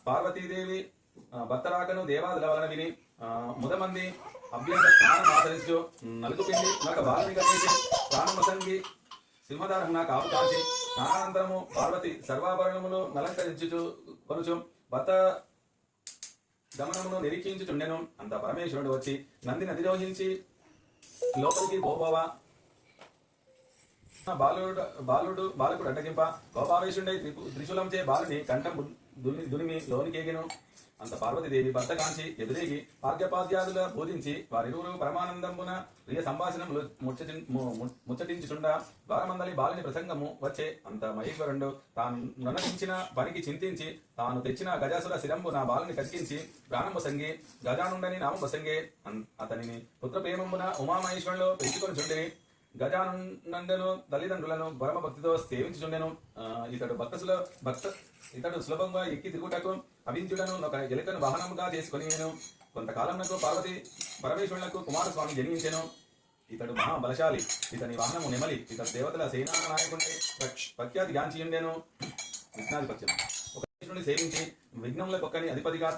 పార్వతీదేవి భక్తరాకను దేవాదుల వలన విని ముదమంది అభ్యంత స్నానం ఆచరించు నలుగు పిండి నొక బాలునిగా చేసి ప్రాణమసంగి సింహధారంగా కాపు కాల్చి స్నానానంతరము పార్వతి సర్వాభరణములు నలంకరించుచు కొనుచు భర్త గమనమును నిరీక్షించుచుండెను. అంత పరమేశ్వరుడు వచ్చి నందిని అధిరోహించి లోపలికి పోవా బాలుకుడు అడ్డగింప కోపావేశుండై త్రిశూలంచే బాలుని కంఠం దునిమి లోనికేగెను. అంత పార్వతీదేవి భర్త కాంచి ఎదురేగి పార్గ్యపాద్యాదుల బోధించి వారిరువురు పరమానందమున ప్రియ సంభాషణములు ముచ్చటించుచుండా ద్వారమందలి బాలుని ప్రసంగము వచ్చే. అంత మహేశ్వరుడు తాను ననకించిన పనికి చింతించి తాను తెచ్చిన గజాసుల శిరంబు నా బాలుని కతికించి ప్రాణము సంగి గజానుండని నామము సంగే. అతనిని పుత్రప్రేమమున ఉమామహేశ్వరులో పెంచుకొని చుండిని. గజానందను తల్లిదండ్రులను పరమ భక్తితో సేవించుచుండెను. ఇతడు సులభంగా ఎక్కి తిరుగుటకు అవింద్యుడను ఒక ఎలుకను వాహనముగా చేసుకుని నేను కొంతకాలంలో పార్వతి పరమేశ్వరులకు కుమారస్వామి జన్మించెను. ఇతడు మహాబలశాలి. ఇతని వాహనము నెమలి. ఇతడు దేవతల సేనా నాయకుడి ప్రఖ్యాతి గాంచియుండెను. విఘ్నాధిపత్యం ఒక కృష్ణుని సేవించి విఘ్నములకొక్కని అధిపతిగా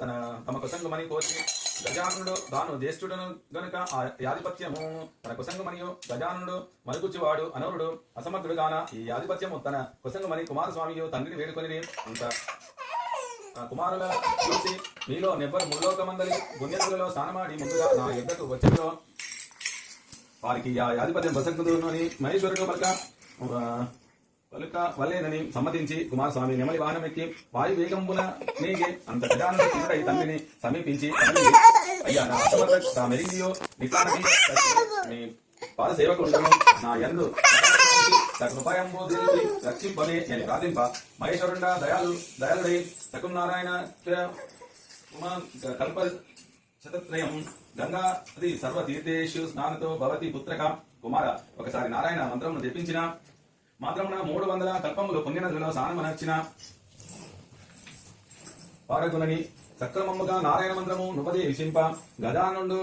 తమ కుసంగమని కోర్చి గజానుడు తాను జ్యేష్ఠుడును గనుక ఆ యాధిపత్యము తన కుసంగమనియు గజానుడు మరుగుచ్చివాడు అనవరుడు అసమర్థుడుగాన ఈ యాధిపత్యము తన కుసంగమని కుమారస్వామియు తండ్రిని వేడుకొని అంత కుమారుల చూసి మీలో నెవ్వరు ముల్లోకమందలి గుణ్యతులలో స్నానమాడి ముందుగా నా యుద్ధకు వచ్చేలో వారికి ఆ యాధిపత్యం ప్రసంగుదునని మహేశ్వరుడు పలుక వల్లేనని సమ్మతించి కుమారస్వామి నెమలి వాహనం ఎక్కి వాయు వేగంబున నేగే. అంత ప్రధానుడై తండ్రిని సమీపించి అయ్యా నా అసమర్థ మెరింగియో నిట్లానకి మీ పాద సేవకుండను నా యందు సకృపాయంబు దేవి రక్షింపని నేను ప్రార్థింప. మహేశ్వరుండ దయాళుడై సకునారాయణ కల్ప శతత్రయం గంగాది సర్వతీర్థేషు స్నానతో భవతి పుత్రక. కుమార ఒకసారి నారాయణ మంత్రమును జపించిన మాత్రమున 300 కల్పములు పుణ్యనదులలో స్నానమనర్చిన పారగునని సక్రమముగా నారాయణ మంత్రము నుపదేశింప. గజానుండు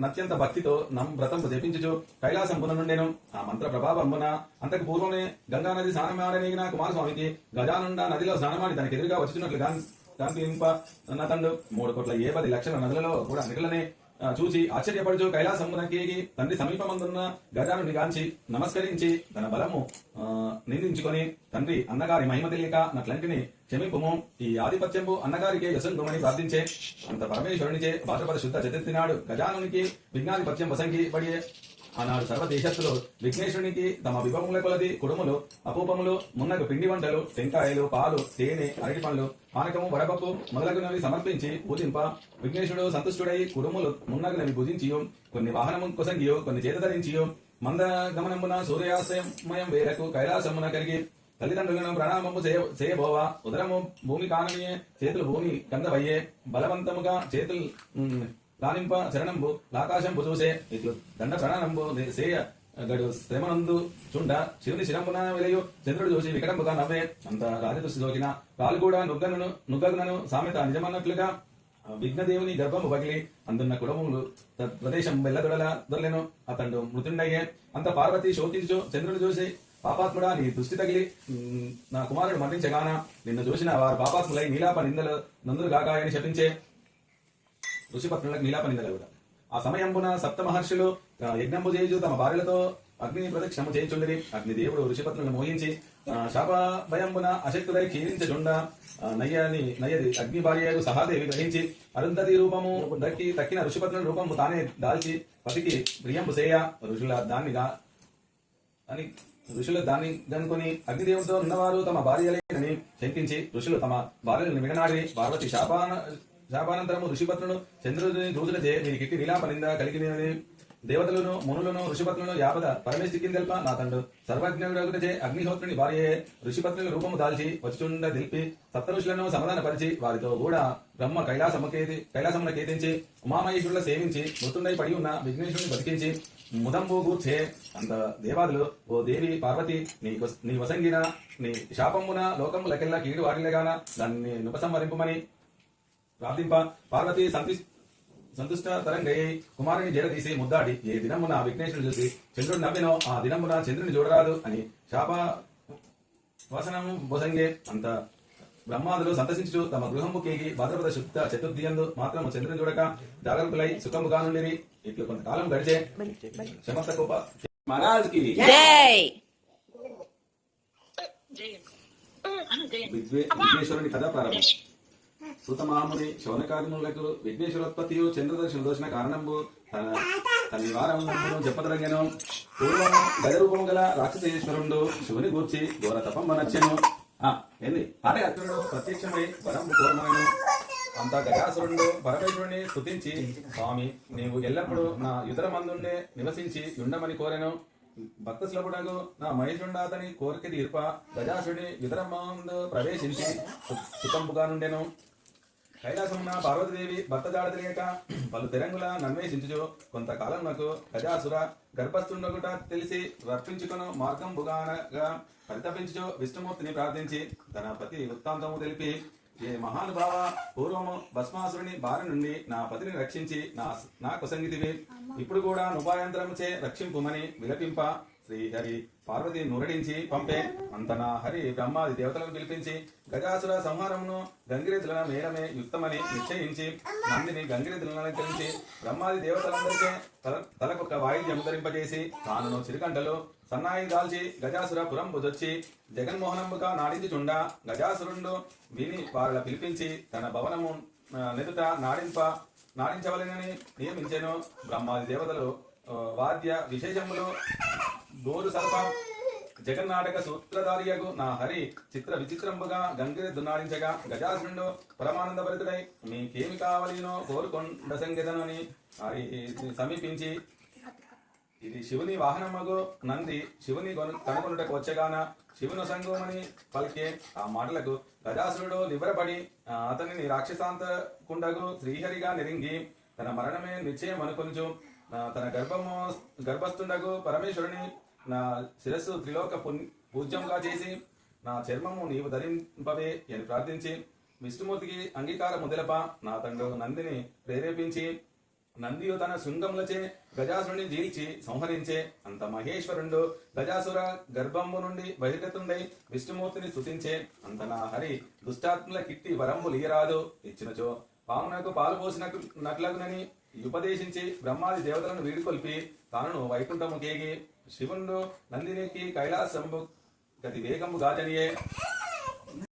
నత్యంత భక్తితో వ్రతంపు జపించుచు కైలాసంపున నుండెను. ఆ మంత్ర ప్రభావంబున అంతకు పూర్వమే గంగానది స్నానమాడనేగిన కుమారస్వామికి గజానుండ నదిలో స్నానమాడి తనకు ఎదురుగా వచ్చినట్లు కాంతింప తండు 3,70,00,000 నదులలో కూడా నిధులనే చూచి ఆశ్చర్యపడుచు కైలాసమునకేగి తండ్రి సమీపమందున్న గజానుని గాంచి నమస్కరించి తన బలము నిందించుకొని తండ్రి అన్నగారి మహిమ తెలియక నట్లంటిని క్షమింపుము. ఈ ఆధిపత్యము అన్నగారికే యశంకుమని ప్రార్థించే. అంత పరమేశ్వరునిచే భాషపద శుద్ధ చతుర్థినాడు గజానునికి విజ్ఞాధిపత్యం వసంగి పడియే. ఆనాడు సర్వదేశస్థులు విఘ్నేశ్వరునికి తమ విభవముల కొలది కుడుములు అపూపములు మున్నగు పిండి వంటలు టెంకాయలు పాలు తేనె అరటి పండ్లు పానకము వడపప్పు మొదలగునవి సమర్పించి పూజింప. విఘ్నేశ్వరుడు సంతుష్టుడై కుడుములు మున్నగునవి పూజించియు కొన్ని వాహనము కొసంగియు కొన్ని చేత ధరించియు మంద గమనమున సూర్యాస్తమయం వేలకు కైలాసమున కలిగి తల్లిదండ్రులను ప్రణామము చేయబోవా. ఉదరము భూమి కాననియే చేతులు భూమి కందవయ్యే. బలవంతముగా చేతులు రాణింప చరణంబు ఆకాశంపు చూసే. ఇట్లు దండ ప్రణానంబు సేయ గడు శ్రమనందు చుండ శివుని శిరంబున విలయు చంద్రుడు చూసి వికటంబుగా నవ్వే. అంత రాజదృష్టి సోకిన కాలు కూడా నుగ్గగునను సామెత నిజమన్నట్లుగా విఘ్నదేవుని గర్భము పగిలి అందున్న కుడములు ప్రదేశం వెల్లదొడల దొరలెను. అతడు మృతుండయ్యే. అంత పార్వతి శోకించు చంద్రుడు చూసి పాపాత్ముడా నీ దృష్టి తగిలి నా కుమారుడు మరణించగాన నిన్ను చూసిన వారు పాపాత్ములై నీలాప నిందలు నందులు గాకాయని శపించే. ఋషిపత్నులకు నీలాప నిందలవుట. ఆ సమయంబున సప్త మహర్షులు యజ్ఞంబు చేయుచు తమ భార్యలతో అగ్ని ప్రదక్షిణము చేయుచుండిరి. అగ్నిదేవుడు ఋషిపత్నులను మోహించి శాప భయంబున అశక్తులై క్షీణించుచుండ నయ్యది అగ్ని భార్యకు సహాదేవి గ్రహించి అరుంధతి రూపము తక్కిన ఋషిపత్నుల రూపము తానే దాల్చి పతికి ప్రియంబు సేయ. ఋషులు దాన్ని గనుకొని అగ్నిదేవుడితో ఉన్నవారు తమ భార్యలేనని శంకించి ఋషులు తమ భార్యలను విడనాడి పార్వతి శాపానంతరము ఋషిపత్నులు చంద్రుడిని దూదులచే వీరికి నీలాప నింద కలిగినది. దేవతలను మునులను ఋషిపత్నులను యాపద పరమేశ్వరికి తెల్ప. నా తండ్రు సర్వజ్ఞుడగుటచే అగ్నిహోత్రుని భార్యే ఋషిపత్నుల రూపము దాల్చి వచ్చుచుండ దిల్పి సప్త ఋషులను సమాధానపరిచి వారితో కూడా బ్రహ్మ కైలాసమున కేతించి ఉమామహేశ్వరుల సేవించి మృతుండై పడి ఉన్న విఘ్నేశ్వరుని బతికించి ముదంబు గూర్చే. అంత దేవాదులు ఓ దేవి పార్వతి నీ వసంగిన నీ శాపమున లోకములకెల్లా కీడు వారిలేగాన దాన్ని నుపసంవరింపమని ప్రార్థింప. పార్వతి సంతుష్ట తరంగయ్యి కుమారుని జడదీసి ముద్దాడి ఏ దినమున విఘ్నేశ్వరుడు చూసి చంద్రుడు నవ్వినో ఆ దినమున చంద్రుని చూడరాదు అని శాప వసనము బొసంగే. అంత బ్రహ్మాదులు సంతసించు తమ గృహము కేగి భద్రపద శుద్ధ చతుర్థియందు మాత్రము చంద్రుని చూడక జాగరూకులై సుఖముగా నుండి ఇట్లు కొంతకాలం గడిచే శమంత కోప మహారాజ్ కి విఘ్నేశ్వరుని కథ ప్రారంభం. సూతమహాముని శౌనకాదిములకు విఘ్నేశ్వరోత్పత్తియు చంద్రదర్శన దోషణ కారణంబు తన నివారణ చెప్పదరంగెను. పూర్వం గజరూపము గల రాక్షసేశ్వరుడు శివుని గూర్చి ఘోర తపం నచ్చెను. ఏంది అదే అర్జునుడు ప్రత్యక్షమై వరంబు కోరమను. అంతా గజాసురుడు పరమేశ్వరుని స్తుతించి, స్వామి నీవు ఎల్లప్పుడూ నా యుదర మందుండే నివసించి ఉండమని కోరెను. భక్త సులభుడగు నా మహేశ్వరుడు అతని కోరిక తీర్ప గజాసుడి యుదర మందు ప్రవేశించి సుఖంపుగా నుండెను. కైలాసమున పార్వతీదేవి భర్త జాడ తెలియక పలు తెరంగుల నన్వేషించుచు కొంతకాలం నాకు గజాసుర గర్భస్థుండగుట తెలిసి రప్పించుకును మార్గంబుగానగా పరితపించుచు విష్ణుమూర్తిని ప్రార్థించి తన ప్రతి వృత్తాంతము తెలిపి, ఏ మహానుభావ పూర్వము భస్మాసురుని బారి నుండి నా పతిని రక్షించి నా కుసంగితివి. ఇప్పుడు కూడా నుపాయంత్రముచే రక్షింపుమని విలపింప శ్రీహరి పార్వతి నురడించి పంపే. అంతనా హరి బ్రహ్మాది దేవతలను పిలిపించి గజాసుర సంహారమును గంగిరెద్దుల మేడమే యుక్తమని నిశ్చయించి నందిని గంగిరెద్దులను తెలిసి బ్రహ్మాది దేవతలందరికీ తలకొక వాయిద్యం ధరింపజేసి తాను చిరుకంటలు సన్నాయి దాల్చి గజాసుర పురంబుజొచ్చి జగన్మోహనంబుగా నాడించుచుండ గజాసురుడు విని వారుల పిలిపించి తన భవనము నెదుట నాడించవలెనని నియమించెను. బ్రహ్మాది దేవతలు వాద్య విశేషములు గోరు సర్ప జగన్నాటక సూత్రధారియగు నా హరి చిత్ర విచిత్రంబుగా గంగిరెద్దు నాడించగా గజాసురుడు పరమానందభరితుడై మీకేమి కావలినో కోరుకొండ సంగెదనని హరి సమీపించి, ఇది శివుని వాహనమగు నంది శివుని కనుగొనుటకు వచ్చగాన శివుని సంగమని పలికే. ఆ మాటలకు గజాసురుడు నివ్వరపడి అతనిని రాక్షసాంతకుండగు శ్రీహరిగా నెరింగి తన మరణమే నిశ్చయం అనుకొనుచు తన గర్భస్థుండగు పరమేశ్వరుని నా శిరస్సు త్రిలోక పూజ్యంగా చేసి నా చర్మము నీవు ధరింపవే అని ప్రార్థించి విష్ణుమూర్తికి అంగీకారము తెలప నా తండ్రి నందిని ప్రేరేపించి నందియు తన శృంగములచే గజాసురుని జీల్చి సంహరించే. అంత మహేశ్వరుడు గజాసుర గర్భంబు నుండి బహిర్గతుండై విష్ణుమూర్తిని స్తుతించే. అంత నా హరి దుష్టాత్ముల కిట్టి వరంబులు ఇయరాదు ఇచ్చినచో పామునకు పాలు పోసినట్లగునని ఉపదేశించి బ్రహ్మాది దేవతలను వీడుకొల్పి తాను వైకుంఠము కేగి శివుండు నందినికి కైలాసంబు గతి వేగంబు గాజనియే.